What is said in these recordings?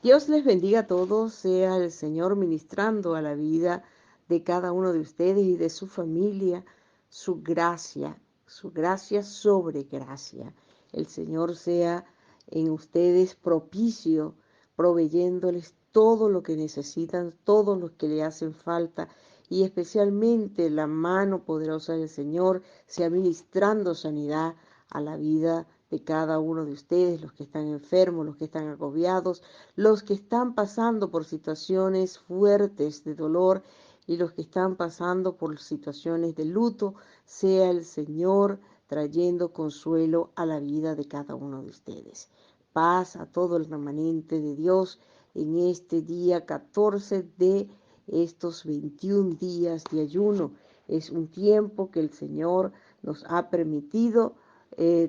Dios les bendiga a todos, sea el Señor ministrando a la vida de cada uno de ustedes y de su familia, su gracia sobre gracia. El Señor sea en ustedes propicio, proveyéndoles todo lo que necesitan, todo lo que le hacen falta, y especialmente la mano poderosa del Señor sea ministrando sanidad a la vida de cada uno de ustedes, los que están enfermos, los que están agobiados, los que están pasando por situaciones fuertes de dolor y los que están pasando por situaciones de luto, sea el Señor trayendo consuelo a la vida de cada uno de ustedes. Paz a todo el remanente de Dios en este día 14 de estos 21 días de ayuno. Es un tiempo que el Señor nos ha permitido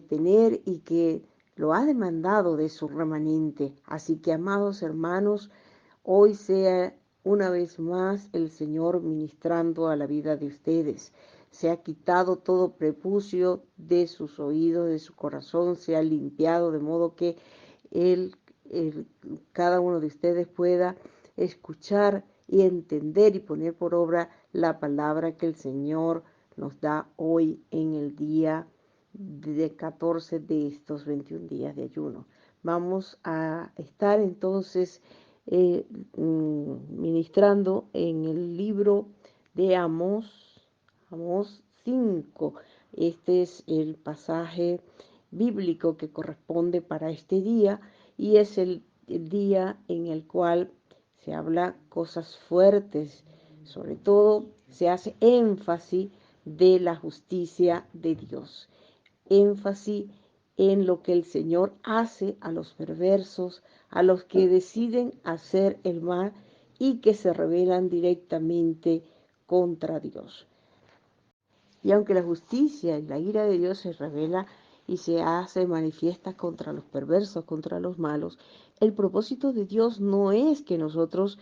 tener y que lo ha demandado de su remanente. Así que, amados hermanos, hoy sea una vez más el Señor ministrando a la vida de ustedes. Se ha quitado todo prepucio de sus oídos, de su corazón, se ha limpiado de modo que él, él, cada uno de ustedes pueda escuchar y entender y poner por obra la palabra que el Señor nos da hoy en el día de 14 de estos 21 días de ayuno. Vamos a estar entonces ministrando en el libro de Amós 5. Este es el pasaje bíblico que corresponde para este día y es el día en el cual se habla cosas fuertes, sobre todo se hace énfasis de la justicia de Dios, énfasis en lo que el Señor hace a los perversos, a los que deciden hacer el mal y que se rebelan directamente contra Dios. Y aunque la justicia y la ira de Dios se revela y se hace manifiesta contra los perversos, contra los malos, el propósito de Dios no es que nosotros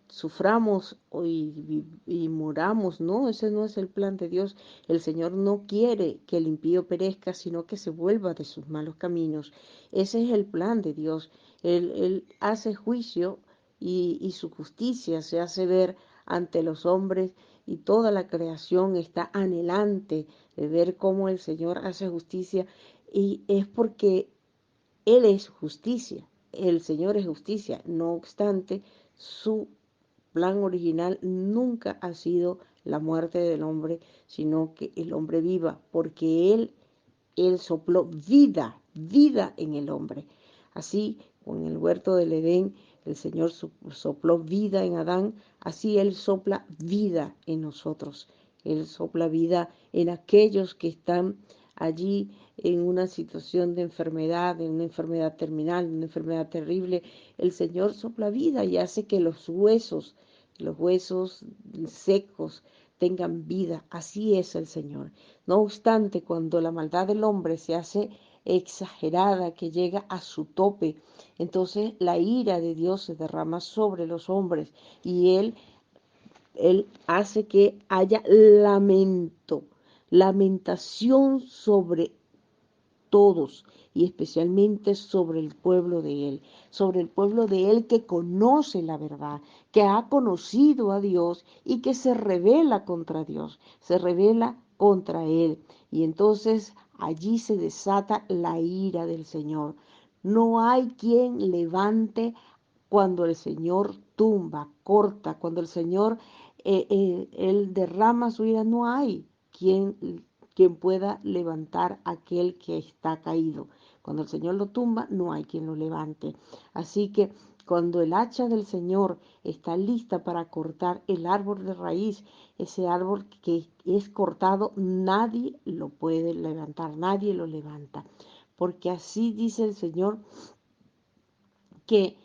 suframos y muramos, no, ese no es el plan de Dios. El Señor no quiere que el impío perezca, sino que se vuelva de sus malos caminos. Ese es el plan de Dios. Él hace juicio y su justicia se hace ver ante los hombres y toda la creación está anhelante de ver cómo el Señor hace justicia y es porque Él es justicia, el Señor es justicia. No obstante, su plan original nunca ha sido la muerte del hombre, sino que el hombre viva, porque Él sopló vida en el hombre. Así, con el huerto del Edén, el Señor sopló vida en Adán, así Él sopla vida en nosotros. Él sopla vida en aquellos que están allí en una situación de enfermedad, en una enfermedad terminal, en una enfermedad terrible. El Señor sopla vida y hace que los huesos secos tengan vida. Así es el Señor. No obstante, cuando la maldad del hombre se hace exagerada, que llega a su tope, entonces la ira de Dios se derrama sobre los hombres y Él hace que haya lamentación sobre todos y especialmente sobre el pueblo de Él, sobre el pueblo de Él que conoce la verdad, que ha conocido a Dios y que se revela contra Dios, se revela contra Él. Y entonces allí se desata la ira del Señor. No hay quien levante cuando el Señor tumba, corta, cuando el Señor Él derrama su ira, no hay quien pueda levantar aquel que está caído. Cuando el Señor lo tumba, no hay quien lo levante. Así que cuando el hacha del Señor está lista para cortar el árbol de raíz, ese árbol que es cortado, nadie lo puede levantar, nadie lo levanta. Porque así dice el Señor que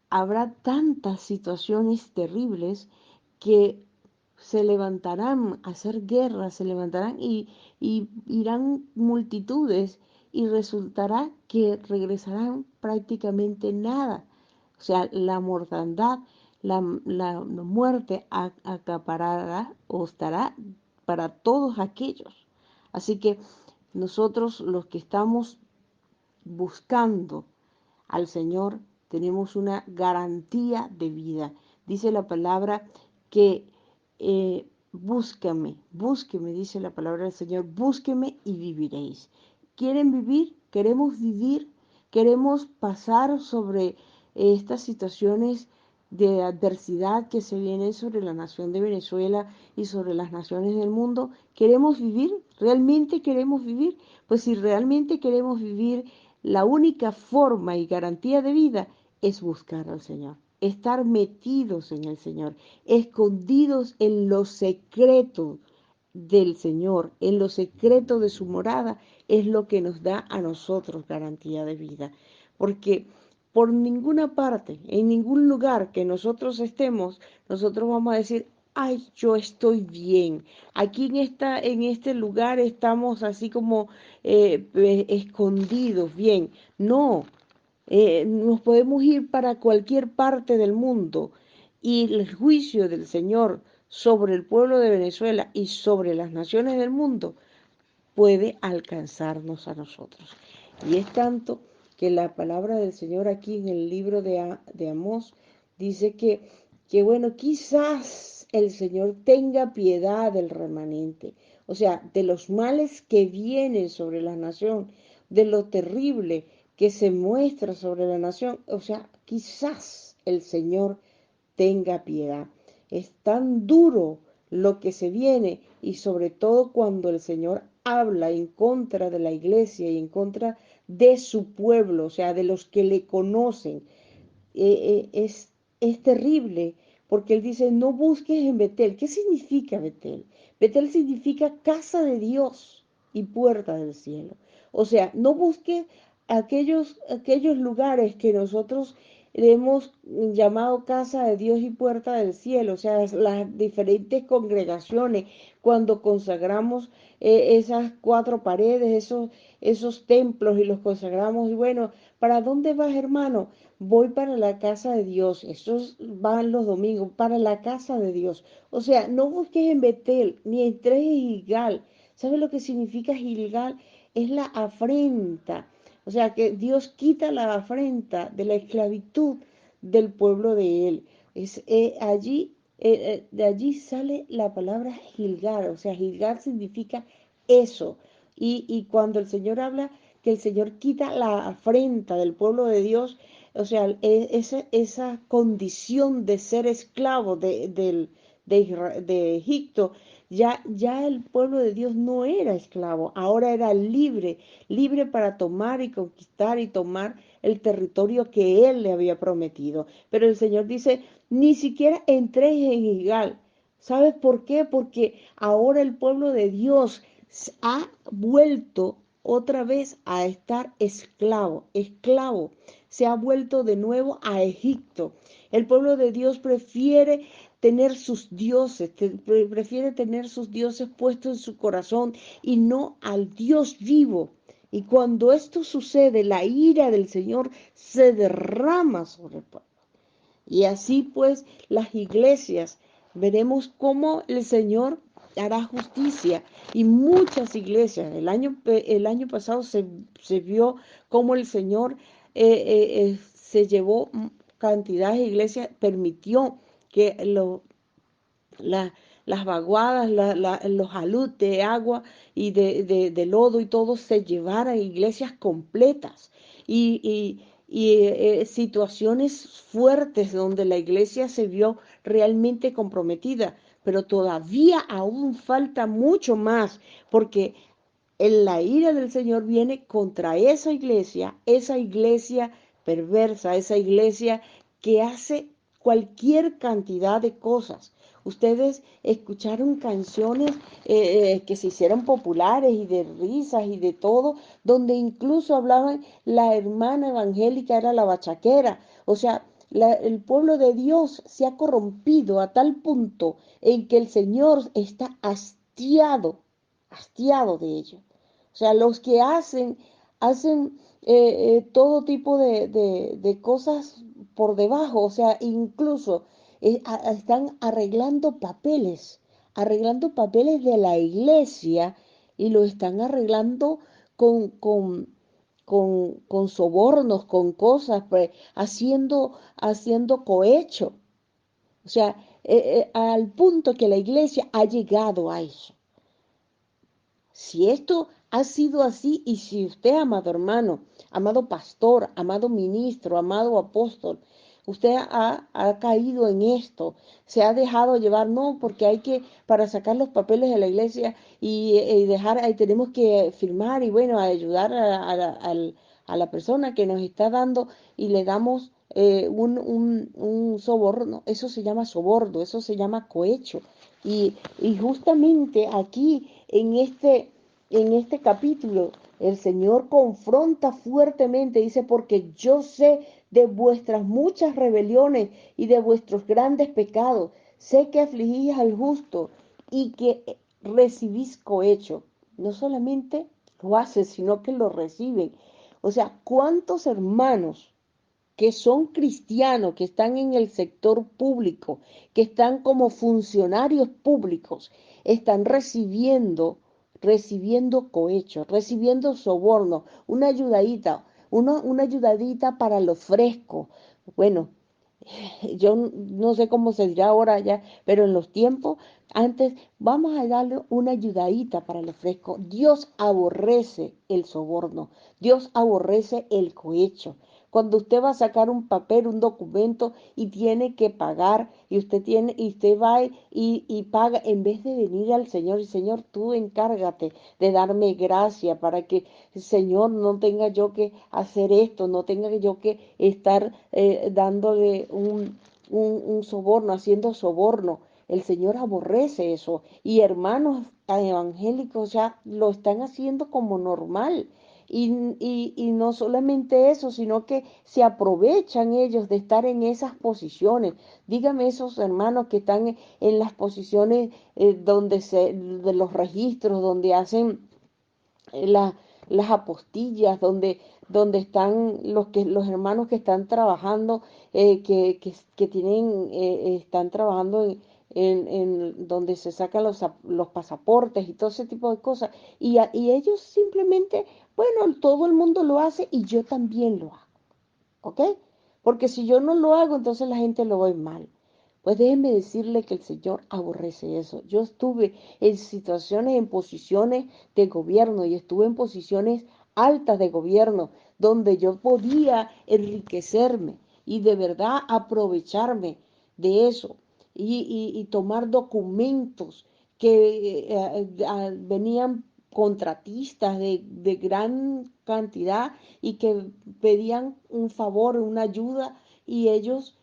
habrá tantas situaciones terribles que se levantarán a hacer guerra, se levantarán y irán multitudes y resultará que regresarán prácticamente nada. O sea, la mortandad, la muerte acaparará o estará para todos aquellos. Así que nosotros los que estamos buscando al Señor, tenemos una garantía de vida. Dice la palabra que búsqueme, dice la palabra del Señor, búsqueme y viviréis. ¿Quieren vivir? ¿Queremos vivir? ¿Queremos pasar sobre estas situaciones de adversidad que se vienen sobre la nación de Venezuela y sobre las naciones del mundo? ¿Queremos vivir? ¿Realmente queremos vivir? Pues si realmente queremos vivir, la única forma y garantía de vida es buscar al Señor, estar metidos en el Señor, escondidos en lo secreto del Señor, en lo secreto de su morada, es lo que nos da a nosotros garantía de vida. Porque por ninguna parte, en ningún lugar que nosotros estemos, nosotros vamos a decir, ay, yo estoy bien. Aquí en este lugar estamos así como escondidos, bien. No, nos podemos ir para cualquier parte del mundo y el juicio del Señor sobre el pueblo de Venezuela y sobre las naciones del mundo puede alcanzarnos a nosotros. Y es tanto que la palabra del Señor aquí en el libro de Amós dice que bueno, quizás el Señor tenga piedad del remanente, o sea, de los males que vienen sobre la nación, de lo terrible que se muestra sobre la nación, o sea, quizás el Señor tenga piedad. Es tan duro lo que se viene y sobre todo cuando el Señor habla en contra de la iglesia y en contra de su pueblo, o sea, de los que le conocen. Es terrible porque él dice, no busques en Betel. ¿Qué significa Betel? Betel significa casa de Dios y puerta del cielo. O sea, no busques aquellos lugares que nosotros le hemos llamado casa de Dios y puerta del cielo, o sea, las diferentes congregaciones, cuando consagramos esas cuatro paredes, esos templos y los consagramos, y bueno, ¿para dónde vas, hermano? Voy para la casa de Dios, esos van los domingos, para la casa de Dios. O sea, no busques en Betel, ni entres en Gilgal. ¿Sabes lo que significa Gilgal? Es la afrenta. O sea, que Dios quita la afrenta de la esclavitud del pueblo de Él. De allí sale la palabra Gilgal. O sea, Gilgal significa eso. Y cuando el Señor habla que el Señor quita la afrenta del pueblo de Dios, o sea, esa condición de ser esclavo de Egipto, ya el pueblo de Dios no era esclavo, ahora era libre, libre para tomar y conquistar y tomar el territorio que él le había prometido. Pero el Señor dice, ni siquiera entréis en Gilgal. ¿Sabes por qué? Porque ahora el pueblo de Dios ha vuelto otra vez a estar esclavo, se ha vuelto de nuevo a Egipto. El pueblo de Dios prefiere tener sus dioses, prefiere tener sus dioses puestos en su corazón y no al Dios vivo. Y cuando esto sucede, la ira del Señor se derrama sobre el pueblo. Y así pues las iglesias, veremos cómo el Señor hará justicia. Y muchas iglesias, el año pasado se vio cómo el Señor se llevó cantidad de iglesias, permitió que la, las vaguadas, los alud de agua y de lodo y todo se llevaran iglesias completas y situaciones fuertes donde la iglesia se vio realmente comprometida, pero todavía aún falta mucho más porque la ira del Señor viene contra esa iglesia perversa, esa iglesia que hace cualquier cantidad de cosas. Ustedes escucharon canciones que se hicieron populares y de risas y de todo, donde incluso hablaban la hermana evangélica era la bachaquera. O sea, el pueblo de Dios se ha corrompido a tal punto en que el Señor está hastiado de ello. O sea, los que hacen todo tipo de cosas por debajo, o sea, incluso están arreglando papeles de la iglesia y lo están arreglando con, con, con sobornos, con cosas, pues, haciendo cohecho. O sea, al punto que la iglesia ha llegado a eso. Si esto ha sido así y si usted, amado hermano, amado pastor, amado ministro, amado apóstol, usted ha caído en esto, se ha dejado llevar, no, porque hay que, para sacar los papeles de la iglesia y dejar, ahí tenemos que firmar y bueno, ayudar a la persona que nos está dando y le damos un soborno, eso se llama soborno, eso se llama cohecho. Y justamente aquí en este capítulo el Señor confronta fuertemente, dice, porque yo sé de vuestras muchas rebeliones y de vuestros grandes pecados, sé que afligís al justo y que recibís cohecho. No solamente lo hacen, sino que lo reciben. O sea, ¿cuántos hermanos que son cristianos, que están en el sector público, que están como funcionarios públicos, están recibiendo cohecho, recibiendo soborno, una ayudadita para lo fresco? Bueno, yo no sé cómo se dirá ahora ya, pero en los tiempos antes vamos a darle una ayudadita para el fresco. Dios aborrece el soborno, Dios aborrece el cohecho. Cuando usted va a sacar un papel, un documento y tiene que pagar y usted va y paga en vez de venir al Señor y Señor, tú encárgate de darme gracia para que Señor no tenga yo que hacer esto, no tenga yo que estar dándole un soborno, haciendo soborno. El Señor aborrece eso y hermanos evangélicos ya lo están haciendo como normal. Y no solamente eso, sino que se aprovechan ellos de estar en esas posiciones. Dígame esos hermanos que están en las posiciones de los registros, donde hacen la- las apostillas, donde están los hermanos que están trabajando, que tienen, están trabajando en donde se sacan los pasaportes y todo ese tipo de cosas. Y ellos simplemente, bueno, todo el mundo lo hace y yo también lo hago, ¿ok? Porque si yo no lo hago, entonces la gente lo ve mal. Pues déjenme decirle que el Señor aborrece eso. Yo estuve en situaciones, en posiciones de gobierno y estuve en posiciones altas de gobierno donde yo podía enriquecerme y de verdad aprovecharme de eso y tomar documentos que venían contratistas de gran cantidad y que pedían un favor, una ayuda y ellos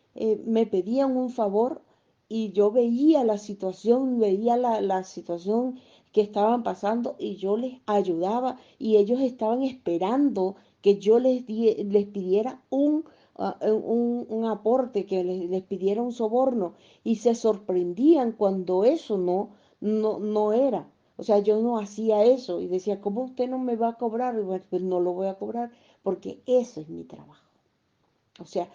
me pedían un favor y yo veía la situación, veía la situación que estaban pasando y yo les ayudaba y ellos estaban esperando que yo les pidiera un aporte, que les pidiera un soborno y se sorprendían cuando eso no era. O sea, yo no hacía eso y decía, ¿cómo usted no me va a cobrar? Y bueno, pues no lo voy a cobrar porque eso es mi trabajo. O sea,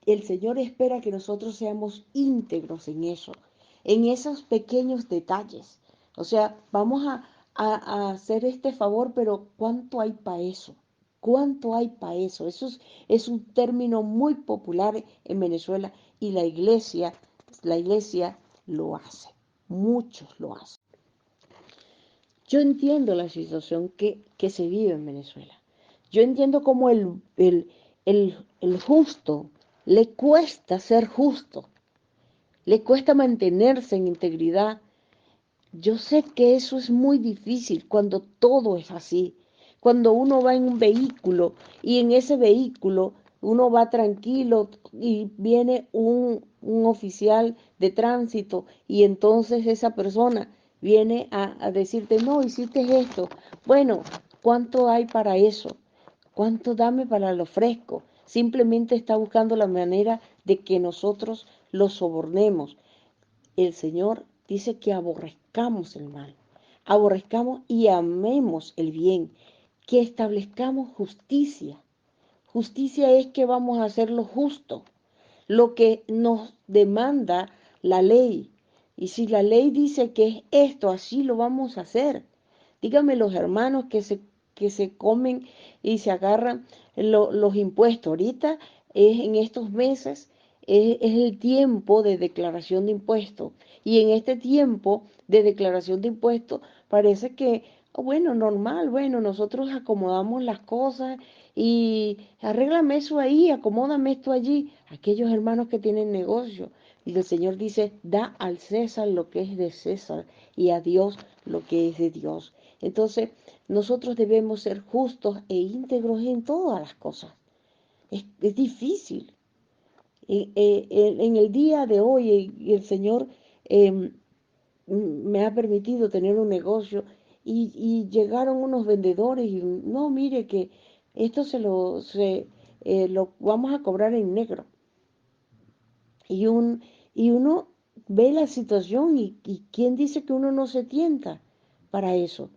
el Señor espera que nosotros seamos íntegros en eso, en esos pequeños detalles. O sea, vamos a hacer este favor, pero ¿cuánto hay para eso? ¿Cuánto hay para eso? Es un término muy popular en Venezuela y la iglesia lo hace. Muchos lo hacen. Yo entiendo la situación que se vive en Venezuela. Yo entiendo cómo el justo le cuesta ser justo, le cuesta mantenerse en integridad. Yo sé que eso es muy difícil cuando todo es así. Cuando uno va en un vehículo y en ese vehículo uno va tranquilo y viene un oficial de tránsito y entonces esa persona viene a decirte, no, hiciste esto. Bueno, ¿cuánto hay para eso? ¿Cuánto dame para lo fresco? Simplemente está buscando la manera de que nosotros lo sobornemos. El Señor dice que aborrezcamos el mal, aborrezcamos y amemos el bien, que establezcamos justicia. Justicia es que vamos a hacer lo justo, lo que nos demanda la ley. Y si la ley dice que es esto, así lo vamos a hacer. Díganme los hermanos que se comen y se agarran los impuestos. Ahorita en estos meses es el tiempo de declaración de impuestos. Y en este tiempo de declaración de impuestos parece que, bueno, normal, bueno, nosotros acomodamos las cosas y arréglame eso ahí, acomódame esto allí. Aquellos hermanos que tienen negocio. Y el Señor dice, da al César lo que es de César y a Dios lo que es de Dios. Entonces, nosotros debemos ser justos e íntegros en todas las cosas. Es difícil. En el día de hoy el Señor eh, me ha permitido tener un negocio y llegaron unos vendedores y no, mire que esto lo vamos a cobrar en negro. Y, y uno ve la situación y quién dice que uno no se tienta para eso.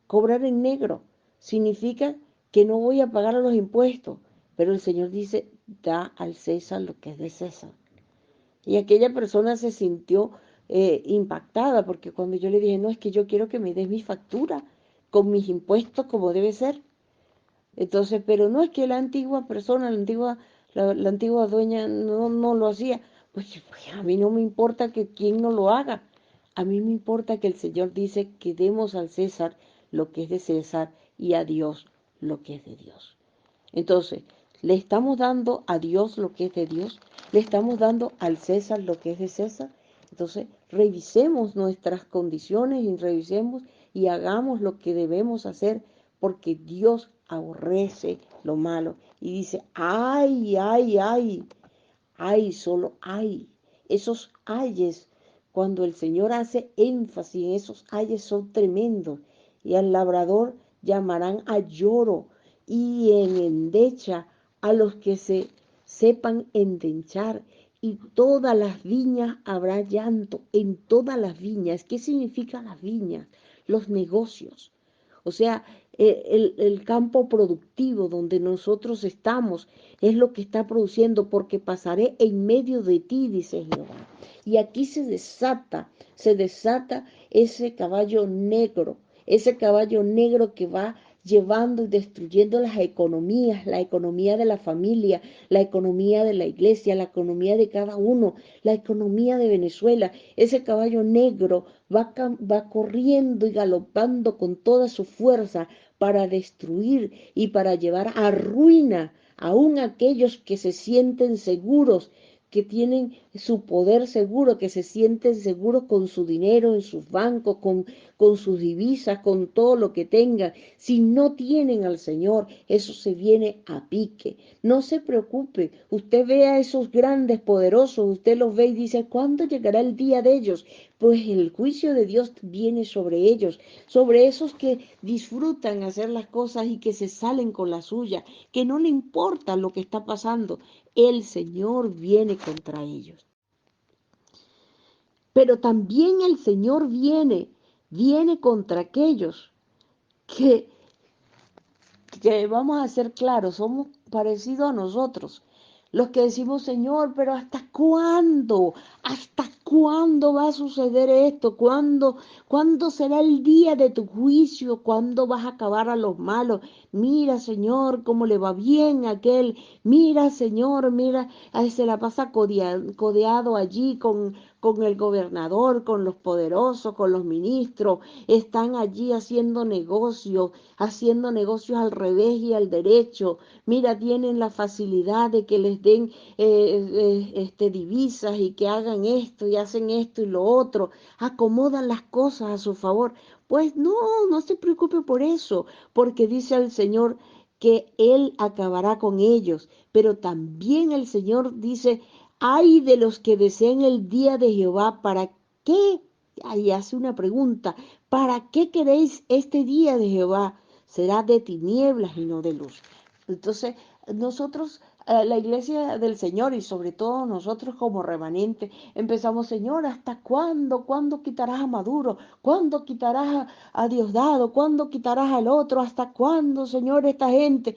Cobrar en negro significa que no voy a pagar los impuestos, pero el Señor dice, da al César lo que es de César. Y aquella persona se sintió impactada porque cuando yo le dije, no, es que yo quiero que me des mi factura con mis impuestos como debe ser. Entonces, pero no es que la antigua persona, la antigua dueña no lo hacía. Pues a mí no me importa que quien no lo haga. A mí me importa que el Señor dice que demos al César lo que es de César y a Dios lo que es de Dios. Entonces, le estamos dando a Dios lo que es de Dios, le estamos dando al César lo que es de César. Entonces, revisemos nuestras condiciones y revisemos y hagamos lo que debemos hacer porque Dios aborrece lo malo y dice, ay, ay, ay, ay, solo ay. Esos ayes, cuando el Señor hace énfasis en esos ayes son tremendos y al labrador llamarán a lloro y en endecha a los que se sepan endechar y todas las viñas habrá llanto, en todas las viñas. ¿Qué significan las viñas? Los negocios. O sea, el campo productivo donde nosotros estamos es lo que está produciendo, porque pasaré en medio de ti, dice Jehová. Y aquí se desata ese caballo negro que va llevando y destruyendo las economías, la economía de la familia, la economía de la iglesia, la economía de cada uno, la economía de Venezuela. Ese caballo negro va corriendo y galopando con toda su fuerza para destruir y para llevar a ruina aún aquellos que se sienten seguros, que tienen su poder seguro, que se sienten seguros con su dinero en sus bancos, con sus divisas, con todo lo que tengan. Si no tienen al Señor, eso se viene a pique. No se preocupe, usted ve a esos grandes poderosos, usted los ve y dice, ¿cuándo llegará el día de ellos? Pues el juicio de Dios viene sobre ellos, sobre esos que disfrutan hacer las cosas y que se salen con la suya, que no le importa lo que está pasando. El Señor viene contra ellos. Pero también el Señor viene contra aquellos que, que vamos a ser claros, somos parecidos a nosotros. Los que decimos, Señor, pero ¿hasta cuándo? ¿Hasta cuándo va a suceder esto? ¿Cuándo será el día de tu juicio? ¿Cuándo vas a acabar a los malos? Mira, Señor, cómo le va bien a aquel. Mira, Señor, mira, se la pasa codeado allí con el gobernador, con los poderosos, con los ministros. Están allí haciendo negocios al revés y al derecho. Mira, tienen la facilidad de que les den divisas y que hagan esto y hacen esto y lo otro, acomodan las cosas a su favor. Pues no se preocupe por eso, porque dice el Señor que Él acabará con ellos, pero también el Señor dice, ay de los que deseen el día de Jehová, ¿para qué? Ahí hace una pregunta, ¿para qué queréis este día de Jehová? Será de tinieblas y no de luz. Entonces, nosotros, la iglesia del Señor y sobre todo nosotros como remanente, empezamos, Señor, ¿hasta cuándo? ¿Cuándo quitarás a Maduro? ¿Cuándo quitarás a Diosdado? ¿Cuándo quitarás al otro? ¿Hasta cuándo, Señor, esta gente?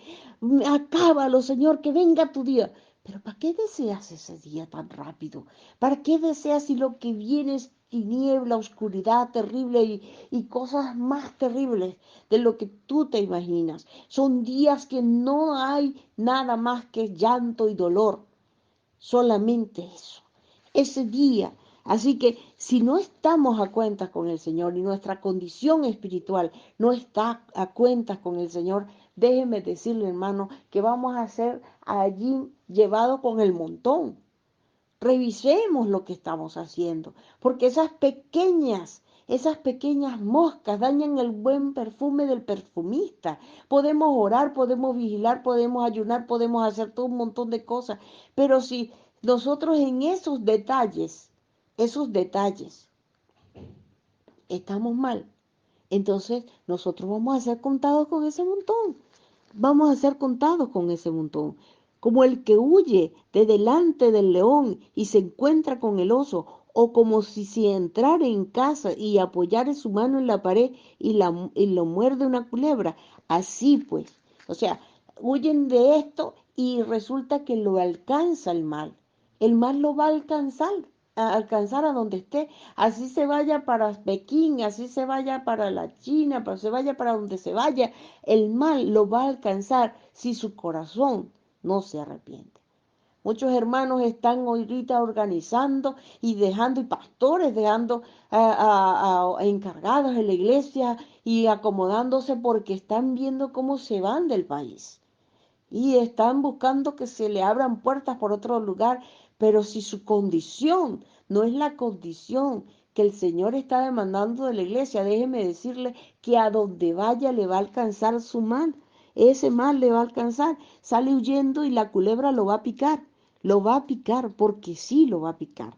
Acábalo, Señor, que venga tu día. Pero ¿para qué deseas ese día tan rápido? ¿Para qué deseas si lo que viene es tiniebla, oscuridad terrible y cosas más terribles de lo que tú te imaginas. Son días que no hay nada más que llanto y dolor, solamente eso, ese día. Así que si no estamos a cuentas con el Señor y nuestra condición espiritual no está a cuentas con el Señor, déjeme decirle, hermano, que vamos a ser allí llevados con el montón. Revisemos lo que estamos haciendo, porque esas pequeñas moscas dañan el buen perfume del perfumista. Podemos orar, podemos vigilar, podemos ayunar, podemos hacer todo un montón de cosas, pero si nosotros en esos detalles, estamos mal, entonces nosotros vamos a ser contados con ese montón. Vamos a ser contados con ese montón. Como el que huye de delante del león y se encuentra con el oso, o como si entrara en casa y apoyara su mano en la pared y lo muerde una culebra. Así pues, o sea, huyen de esto y resulta que lo alcanza el mal. El mal lo va a alcanzar a donde esté, así se vaya para Pekín, así se vaya para la China, se vaya para donde se vaya, el mal lo va a alcanzar si su corazón no se arrepiente. Muchos hermanos están ahorita organizando y dejando, y pastores dejando encargados en la iglesia y acomodándose porque están viendo cómo se van del país y están buscando que se le abran puertas por otro lugar, pero si su condición no es la condición que el Señor está demandando de la iglesia, déjeme decirle que a donde vaya le va a alcanzar su mal, ese mal le va a alcanzar, sale huyendo y la culebra lo va a picar porque sí lo va a picar.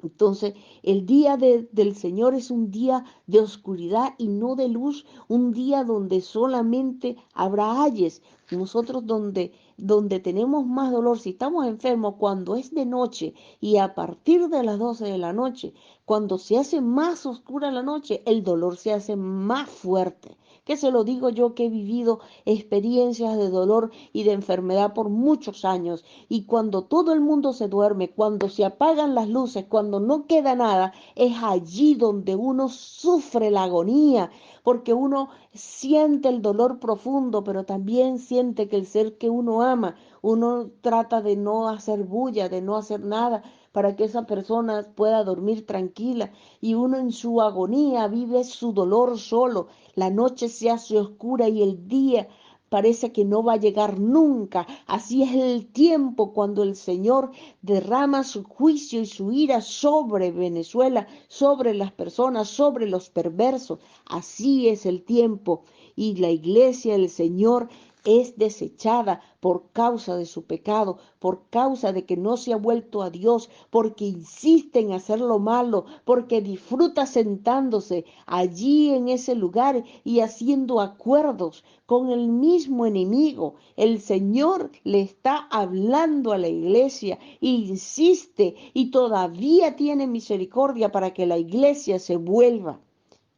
Entonces, el día del Señor es un día de oscuridad y no de luz, un día donde solamente habrá ayes. Nosotros donde tenemos más dolor, si estamos enfermos, cuando es de noche y a partir de las 12 de la noche, cuando se hace más oscura la noche, el dolor se hace más fuerte. Que se lo digo yo que he vivido experiencias de dolor y de enfermedad por muchos años. Y cuando todo el mundo se duerme, cuando se apagan las luces, cuando no queda nada, es allí donde uno sufre la agonía, porque uno siente el dolor profundo, pero también siente que el ser que uno ama, uno trata de no hacer bulla, de no hacer nada para que esa persona pueda dormir tranquila y uno en su agonía vive su dolor solo. La noche se hace oscura y el día parece que no va a llegar nunca. Así es el tiempo cuando el Señor derrama su juicio y su ira sobre Venezuela, sobre las personas, sobre los perversos. Así es el tiempo. Y la iglesia del Señor es desechada por causa de su pecado, por causa de que no se ha vuelto a Dios, porque insiste en hacer lo malo, porque disfruta sentándose allí en ese lugar y haciendo acuerdos con el mismo enemigo. El Señor le está hablando a la iglesia e insiste y todavía tiene misericordia para que la iglesia se vuelva.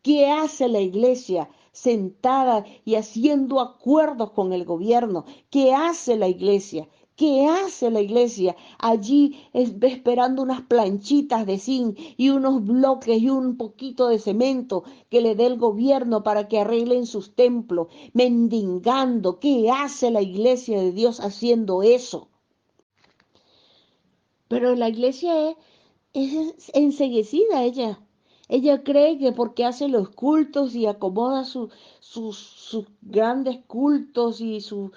¿Qué hace la iglesia sentada y haciendo acuerdos con el gobierno? ¿Qué hace la iglesia? ¿Qué hace la iglesia? Allí esperando unas planchitas de zinc y unos bloques y un poquito de cemento que le dé el gobierno para que arreglen sus templos, mendigando. ¿Qué hace la iglesia de Dios haciendo eso? Pero la iglesia es enceguecida ella. Ella cree que porque hace los cultos y acomoda sus grandes cultos y su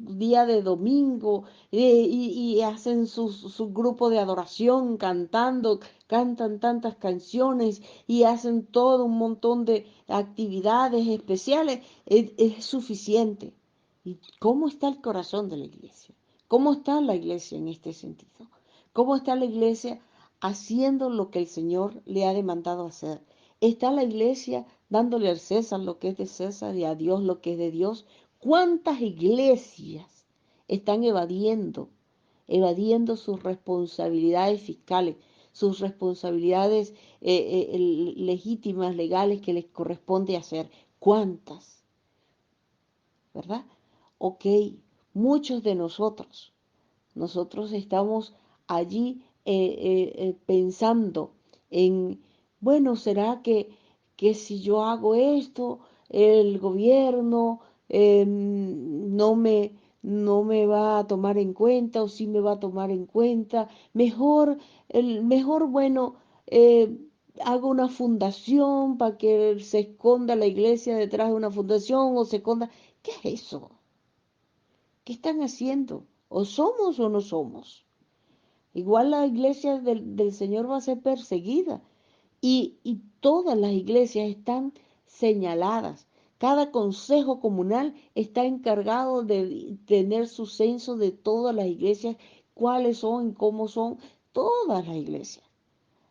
día de domingo y hacen su grupo de adoración cantando, cantan tantas canciones y hacen todo un montón de actividades especiales, es suficiente. ¿Y cómo está el corazón de la iglesia? ¿Cómo está la iglesia en este sentido? ¿Cómo está la iglesia haciendo lo que el Señor le ha demandado hacer? ¿Está la iglesia dándole al César lo que es de César y a Dios lo que es de Dios? ¿Cuántas iglesias están evadiendo sus responsabilidades fiscales, sus responsabilidades legítimas, legales que les corresponde hacer? ¿Cuántas? ¿Verdad? Ok, muchos de nosotros estamos allí pensando en, bueno, ¿será que si yo hago esto, el gobierno no no me va a tomar en cuenta o sí me va a tomar en cuenta? Mejor, bueno, hago una fundación para que se esconda la iglesia detrás de una fundación o se esconda. ¿Qué es eso? ¿Qué están haciendo? ¿O somos o no somos? Igual la iglesia del Señor va a ser perseguida y todas las iglesias están señaladas. Cada consejo comunal está encargado de tener su censo de todas las iglesias, cuáles son y cómo son todas las iglesias.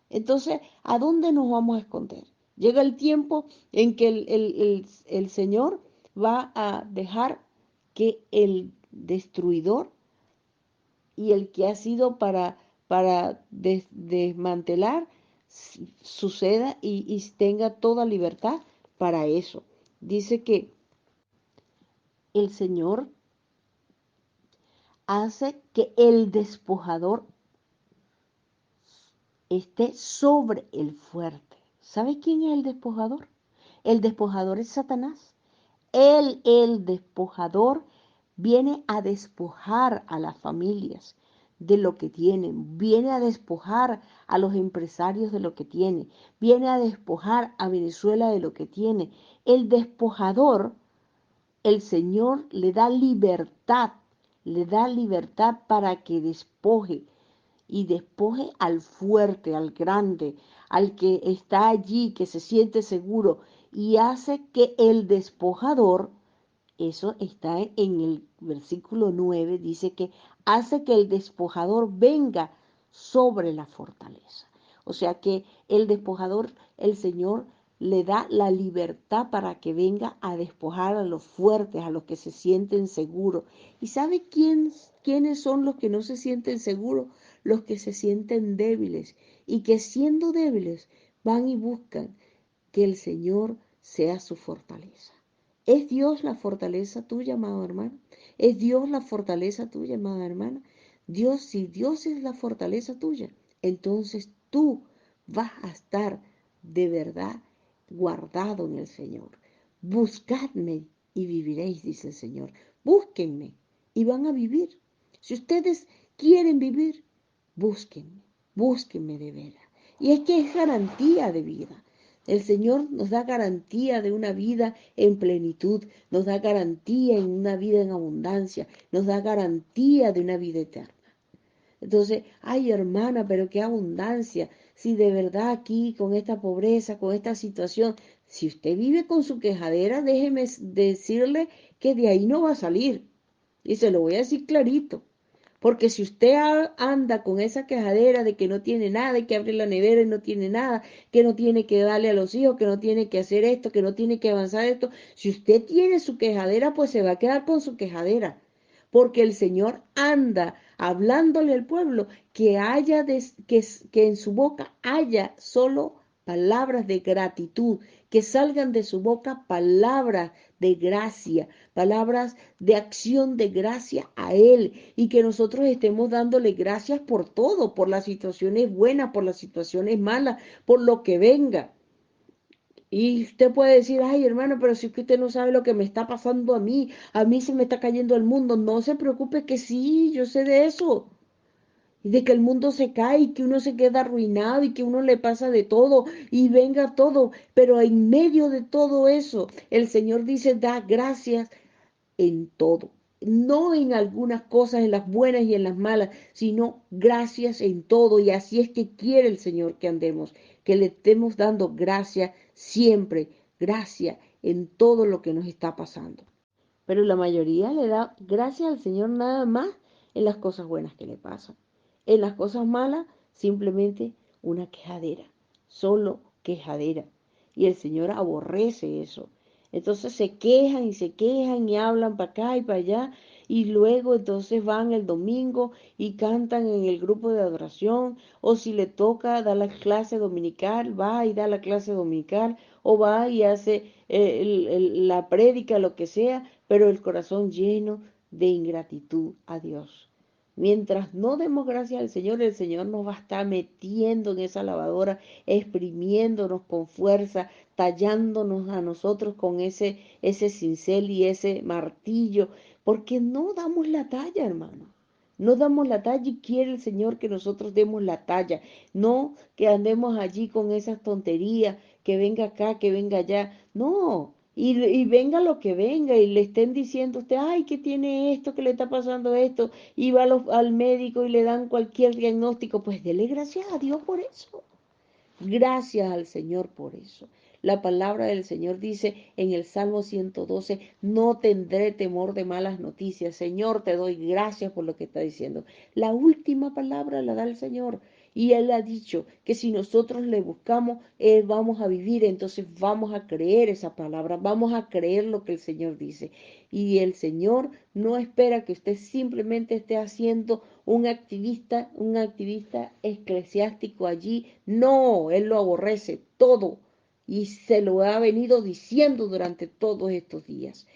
Entonces, ¿a dónde nos vamos a esconder? Llega el tiempo en que el Señor va a dejar que el destruidor y el que ha sido para desmantelar suceda y tenga toda libertad para eso. Dice que el Señor hace que el despojador esté sobre el fuerte. ¿Sabe quién es el despojador? El despojador es Satanás. El despojador, viene a despojar a las familias de lo que tienen, viene a despojar a los empresarios de lo que tienen, viene a despojar a Venezuela de lo que tiene. El despojador, el Señor le da libertad para que despoje y despoje al fuerte, al grande, al que está allí, que se siente seguro y hace que el despojador, eso está en el versículo 9, dice que hace que el despojador venga sobre la fortaleza. O sea que el despojador, el Señor le da la libertad para que venga a despojar a los fuertes, a los que se sienten seguros. ¿Y sabe quiénes son los que no se sienten seguros? Los que se sienten débiles y que siendo débiles van y buscan que el Señor sea su fortaleza. ¿Es Dios la fortaleza tuya, amado hermano? ¿Es Dios la fortaleza tuya, amada hermana? Dios, si Dios es la fortaleza tuya, entonces tú vas a estar de verdad guardado en el Señor. Buscadme y viviréis, dice el Señor. Búsquenme y van a vivir. Si ustedes quieren vivir, búsquenme, búsquenme de veras. Y es que es garantía de vida. El Señor nos da garantía de una vida en plenitud, nos da garantía en una vida en abundancia, nos da garantía de una vida eterna. Entonces, ay hermana, pero qué abundancia. Si de verdad aquí con esta pobreza, con esta situación, si usted vive con su quejadera, déjeme decirle que de ahí no va a salir. Y se lo voy a decir clarito. Porque si usted anda con esa quejadera de que no tiene nada, y que abre la nevera y no tiene nada, que no tiene que darle a los hijos, que no tiene que hacer esto, que no tiene que avanzar esto, si usted tiene su quejadera, pues se va a quedar con su quejadera. Porque el Señor anda hablándole al pueblo que en su boca haya solo palabras de gratitud, que salgan de su boca palabras de gracia, palabras de acción de gracia a Él y que nosotros estemos dándole gracias por todo, por las situaciones buenas, por las situaciones malas, por lo que venga. Y usted puede decir, ay hermano, pero si es que usted no sabe lo que me está pasando a mí se me está cayendo el mundo. No se preocupe que sí, yo sé de eso. Y de que el mundo se cae y que uno se queda arruinado y que uno le pasa de todo y venga todo. Pero en medio de todo eso, el Señor dice, da gracias en todo. No en algunas cosas, en las buenas y en las malas, sino gracias en todo. Y así es que quiere el Señor que andemos, que le estemos dando gracias siempre, gracias en todo lo que nos está pasando. Pero la mayoría le da gracias al Señor nada más en las cosas buenas que le pasan. En las cosas malas, simplemente una quejadera, solo quejadera. Y el Señor aborrece eso. Entonces se quejan y hablan para acá y para allá. Y luego entonces van el domingo y cantan en el grupo de adoración. O si le toca dar la clase dominical, va y da la clase dominical. O va y hace la prédica, lo que sea, pero el corazón lleno de ingratitud a Dios. Mientras no demos gracias al Señor, el Señor nos va a estar metiendo en esa lavadora, exprimiéndonos con fuerza, tallándonos a nosotros con ese cincel y ese martillo, porque no damos la talla, hermano. No damos la talla y quiere el Señor que nosotros demos la talla, no que andemos allí con esas tonterías, que venga acá, que venga allá. No, y venga lo que venga y le estén diciendo a usted, ay, que tiene esto, que le está pasando esto, y va al médico y le dan cualquier diagnóstico, pues dele gracias a Dios por eso. Gracias al Señor por eso. La palabra del Señor dice en el Salmo 112, no tendré temor de malas noticias. Señor, te doy gracias por lo que está diciendo. La última palabra la da el Señor. Y Él ha dicho que si nosotros le buscamos, Él vamos a vivir. Entonces vamos a creer esa palabra, vamos a creer lo que el Señor dice. Y el Señor no espera que usted simplemente esté haciendo un activista eclesiástico allí. No, él lo aborrece todo y se lo ha venido diciendo durante todos estos días.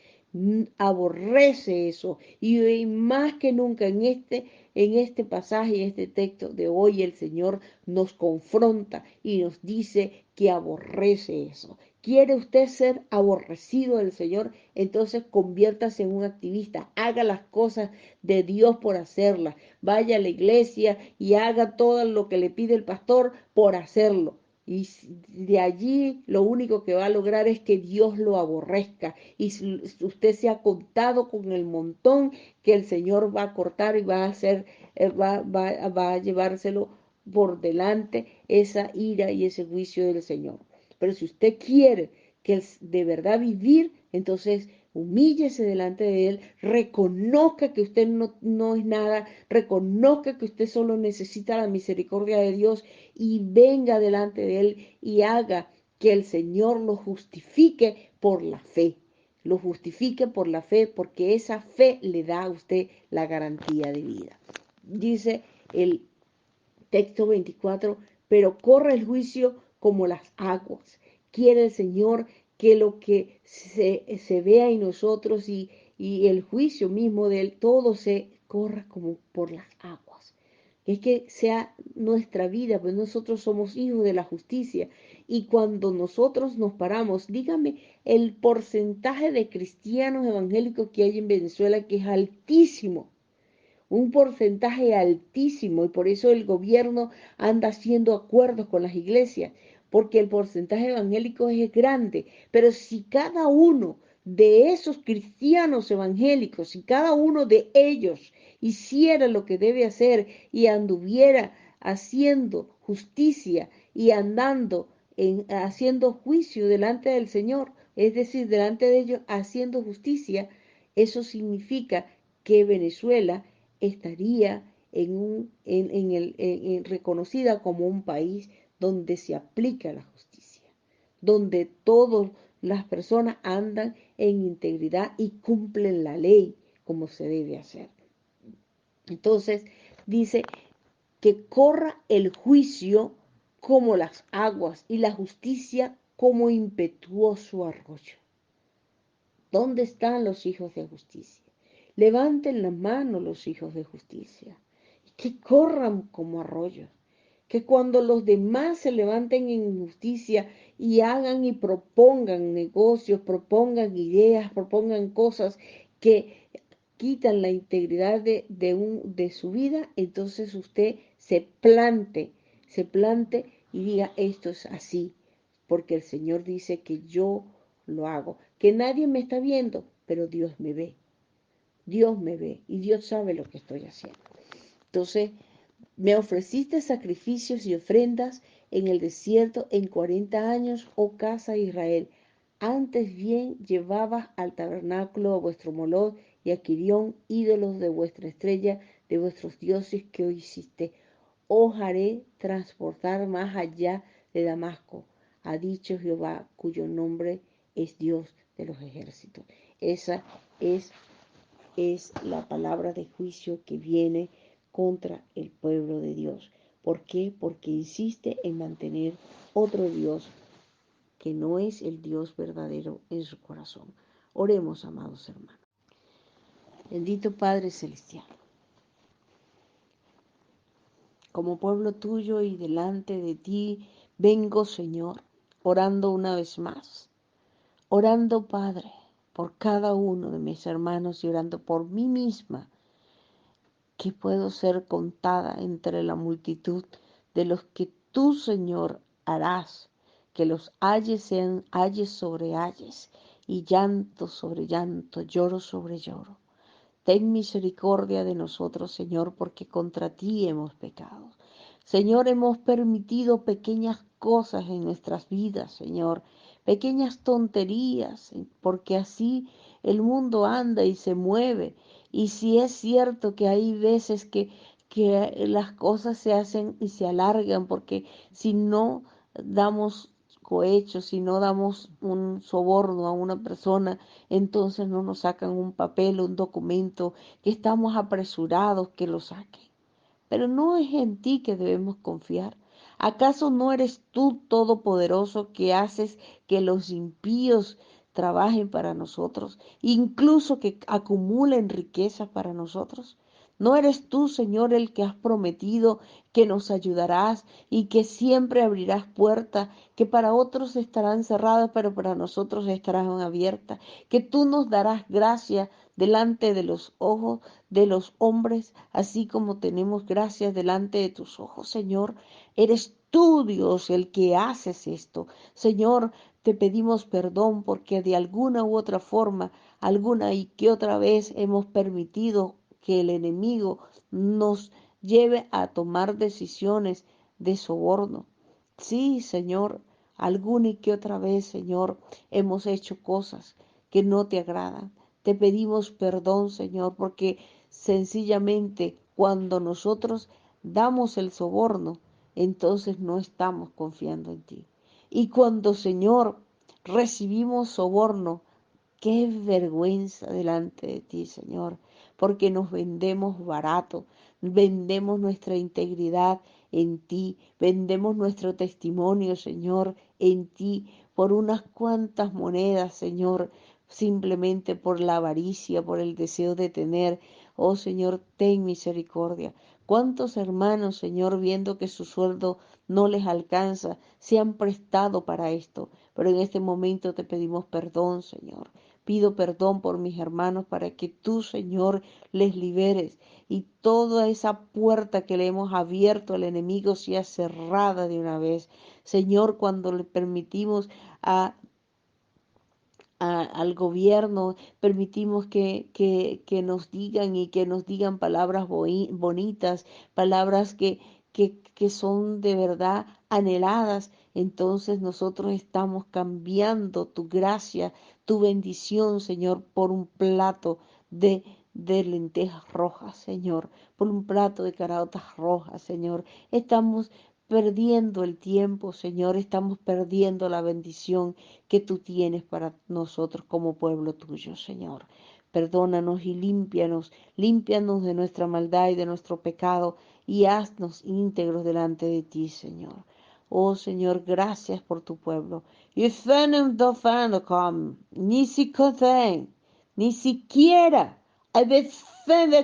Aborrece eso y más que nunca en este pasaje, en este texto de hoy, el Señor nos confronta y nos dice que aborrece eso. ¿Quiere usted ser aborrecido del Señor? Entonces conviértase en un activista, haga las cosas de Dios por hacerlas, vaya a la iglesia y haga todo lo que le pide el pastor por hacerlo. Y de allí lo único que va a lograr es que Dios lo aborrezca. Y si usted se ha contado con el montón que el Señor va a cortar y va a hacer, va a llevárselo por delante esa ira y ese juicio del Señor. Pero si usted quiere que de verdad vivir, entonces humíllese delante de Él, reconozca que usted no es nada, reconozca que usted solo necesita la misericordia de Dios y venga delante de Él y haga que el Señor lo justifique por la fe. Lo justifique por la fe porque esa fe le da a usted la garantía de vida. Dice el texto 24, pero corre el juicio como las aguas. Quiere el Señor que lo que se vea en nosotros y el juicio mismo de Él, todo se corra como por las aguas. Es que sea nuestra vida, pues nosotros somos hijos de la justicia. Y cuando nosotros nos paramos, dígame el porcentaje de cristianos evangélicos que hay en Venezuela, que es altísimo, un porcentaje altísimo, y por eso el gobierno anda haciendo acuerdos con las iglesias, porque el porcentaje evangélico es grande. Pero si cada uno de esos cristianos evangélicos, si cada uno de ellos hiciera lo que debe hacer y anduviera haciendo justicia y andando haciendo juicio delante del Señor, es decir, delante de ellos haciendo justicia, eso significa que Venezuela estaría reconocida como un país donde se aplica la justicia, donde todas las personas andan en integridad y cumplen la ley como se debe hacer. Entonces dice que corra el juicio como las aguas y la justicia como impetuoso arroyo. ¿Dónde están los hijos de justicia? Levanten la mano los hijos de justicia, y que corran como arroyos, que cuando los demás se levanten en justicia y hagan y propongan negocios, propongan ideas, propongan cosas que quitan la integridad de su vida, entonces usted se plante y diga, esto es así, porque el Señor dice que yo lo hago, que nadie me está viendo, pero Dios me ve. Dios me ve y Dios sabe lo que estoy haciendo. Entonces, me ofreciste sacrificios y ofrendas en el desierto en 40 años, oh casa de Israel. Antes bien llevabas al tabernáculo a vuestro Moloch y a Quirión, ídolos de vuestra estrella, de vuestros dioses que hoy hiciste. Os haré transportar más allá de Damasco, ha dicho Jehová, cuyo nombre es Dios de los ejércitos. Esa es la palabra de juicio que viene contra el pueblo de Dios. ¿Por qué? Porque insiste en mantener otro Dios que no es el Dios verdadero en su corazón. Oremos, amados hermanos. Bendito Padre Celestial, como pueblo tuyo y delante de ti vengo, Señor, orando una vez más, orando, Padre, por cada uno de mis hermanos y orando por mí misma, que puedo ser contada entre la multitud de los que tú, Señor, harás, que los ayes sean ayes sobre ayes, y llanto sobre llanto, lloro sobre lloro. Ten misericordia de nosotros, Señor, porque contra ti hemos pecado. Señor, hemos permitido pequeñas cosas en nuestras vidas, Señor, pequeñas tonterías, porque así el mundo anda y se mueve. Y si es cierto que hay veces que las cosas se hacen y se alargan, porque si no damos cohecho, si no damos un soborno a una persona, entonces no nos sacan un papel, un documento, que estamos apresurados que lo saquen. Pero no es en ti que debemos confiar. ¿Acaso no eres tú todopoderoso que haces que los impíos trabajen para nosotros, incluso que acumulen riquezas para nosotros? ¿No eres tú, Señor, el que has prometido que nos ayudarás y que siempre abrirás puertas, que para otros estarán cerradas, pero para nosotros estarán abiertas? Que tú nos darás gracia delante de los ojos de los hombres, así como tenemos gracias delante de tus ojos, Señor. Eres tú, Dios, el que haces esto. Señor, te pedimos perdón porque de alguna u otra forma, alguna y que otra vez hemos permitido que el enemigo nos lleve a tomar decisiones de soborno. Sí, Señor, alguna y que otra vez, Señor, hemos hecho cosas que no te agradan. Te pedimos perdón, Señor, porque sencillamente cuando nosotros damos el soborno, entonces no estamos confiando en ti. Y cuando, Señor, recibimos soborno, qué vergüenza delante de ti, Señor, porque nos vendemos barato, vendemos nuestra integridad en ti, vendemos nuestro testimonio, Señor, en ti, por unas cuantas monedas, Señor, simplemente por la avaricia, por el deseo de tener. Oh Señor, ten misericordia. ¿Cuántos hermanos, Señor, viendo que su sueldo no les alcanza, se han prestado para esto? Pero en este momento te pedimos perdón, Señor. Pido perdón por mis hermanos para que tú, Señor, les liberes y toda esa puerta que le hemos abierto al enemigo sea cerrada de una vez. Señor, cuando le permitimos al gobierno, permitimos que nos digan y que nos digan palabras bonitas, palabras que son de verdad anheladas, entonces nosotros estamos cambiando tu gracia, tu bendición, Señor, por un plato de lentejas rojas, Señor, por un plato de caraotas rojas, Señor. Estamos perdiendo el tiempo, Señor, estamos perdiendo la bendición que tú tienes para nosotros como pueblo tuyo, Señor. Perdónanos y límpianos de nuestra maldad y de nuestro pecado y haznos íntegros delante de ti, Señor. Oh Señor, gracias por tu pueblo. Y ni siquiera hay veces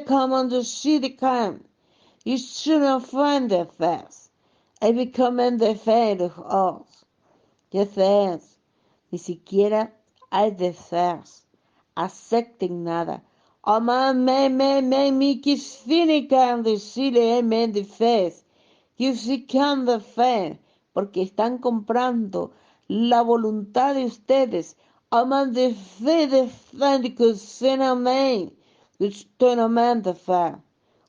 como the city come. You shouldn't find the fast. I become in the faith of us. Yes, ni siquiera hay deseos, acepten nada. Aman, me, que significan decirle, de fe, que si can de fe, porque están comprando la voluntad de ustedes. Aman de fe, que se amén, que estén amén de fe.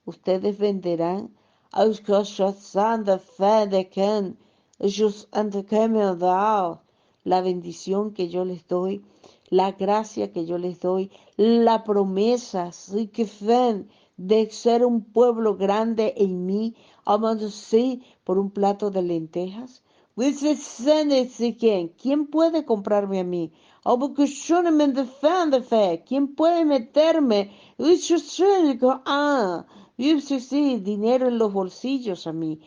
Ustedes venderán a los que son de fe de quien ellos han de dado la bendición que yo les doy, la gracia que yo les doy, la promesa, sí que ven de ser un pueblo grande en mí, amándose por un plato de lentejas. ¿Quién puede comprarme a mí? ¿Quién puede meterme? Dinero en los bolsillos a mí.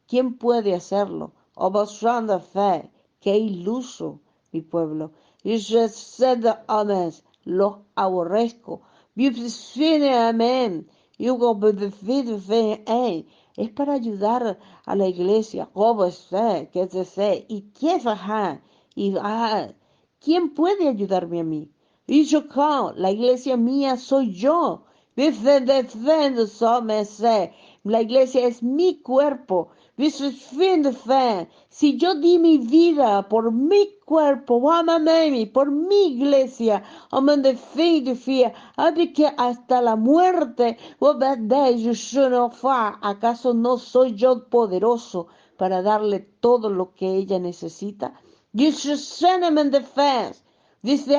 ¿Quién puede hacerlo? Obasanda fe, qué iluso, mi pueblo. Y los aborrezco. Amén. Y es para ayudar a la iglesia. Y ¿quién puede ayudarme a mí? Y yo, la iglesia mía soy yo. La iglesia es mi cuerpo. Si yo di mi vida por mi cuerpo, por mi iglesia, que hasta la muerte, ¿acaso no soy yo poderoso para darle todo lo que ella necesita? Dice,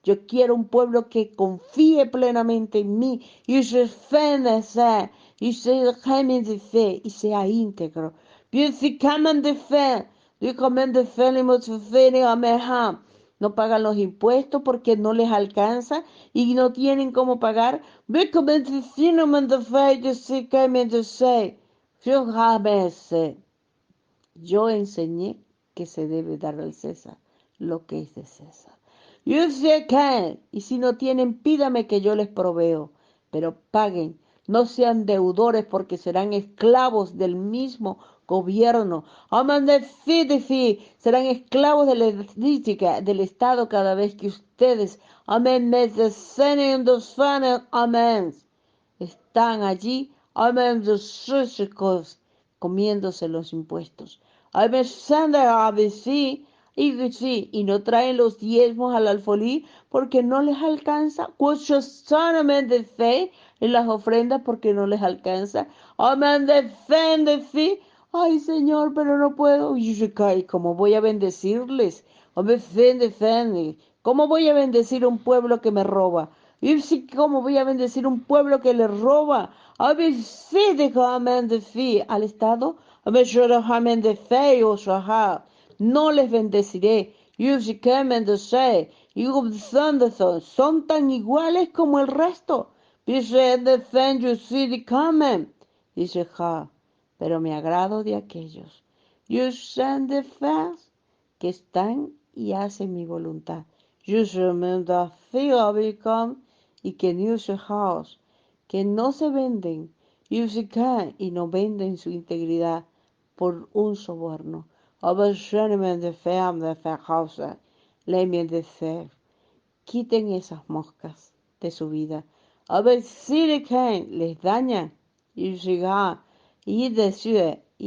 yo quiero un pueblo que confíe plenamente en mí y sea íntegro. No pagan los impuestos porque no les alcanza y no tienen cómo pagar. Yo enseñé que se debe dar al César lo que es de César. Y si no tienen, pídame que yo les proveo, pero paguen, no sean deudores porque serán esclavos del mismo gobierno. Serán esclavos de la política del Estado cada vez que ustedes, amén, están allí, amén, comiéndose los impuestos. Y no traen los diezmos al alfolí porque no les alcanza. Solamente fe en las ofrendas porque no les alcanza. Amén, ay, Señor, pero no puedo. Y ¿cómo voy a bendecirles? ¿Cómo voy a bendecir a un pueblo que me roba? Y sí, ¿cómo voy a bendecir a un pueblo que le roba? Al Estado, no les bendeciré. Son tan iguales como el resto. Dice, pero me agrado de aquellos que están y hacen mi voluntad. Y que no se venden y no venden su integridad por un soborno. Quiten esas moscas de su vida. Les dañan y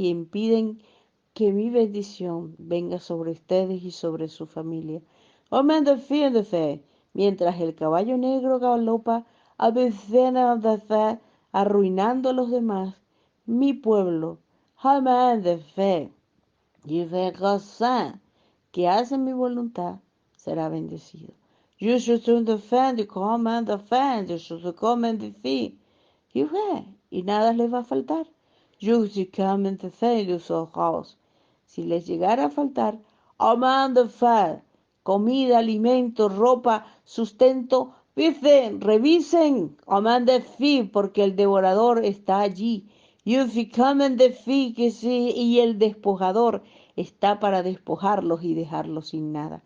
impiden que mi bendición venga sobre ustedes y sobre su familia. Mientras el caballo negro galopa, arruinando a los demás, mi pueblo, que hace mi voluntad, será bendecido. Y nada les va a faltar. Si les llegara a faltar, comida, alimento, ropa, sustento, revisen, porque el devorador está allí. Y el despojador está para despojarlos y dejarlos sin nada.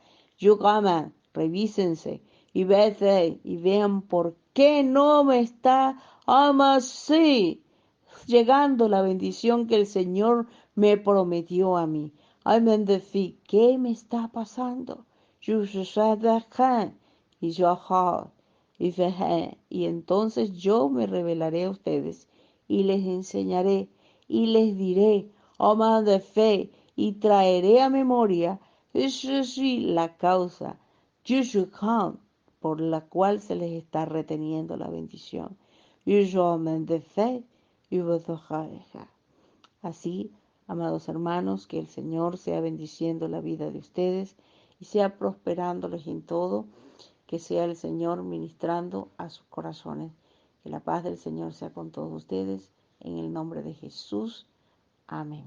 Revísense y vean por qué no me está así llegando la bendición que el Señor me prometió a mí. ¿Qué me está pasando? Y entonces yo me revelaré a ustedes y les enseñaré y les diré, y traeré a memoria la causa por la cual se les está reteniendo la bendición. Así, amados hermanos, que el Señor sea bendiciendo la vida de ustedes y sea prosperándoles en todo, que sea el Señor ministrando a sus corazones. Que la paz del Señor sea con todos ustedes, en el nombre de Jesús. Amén.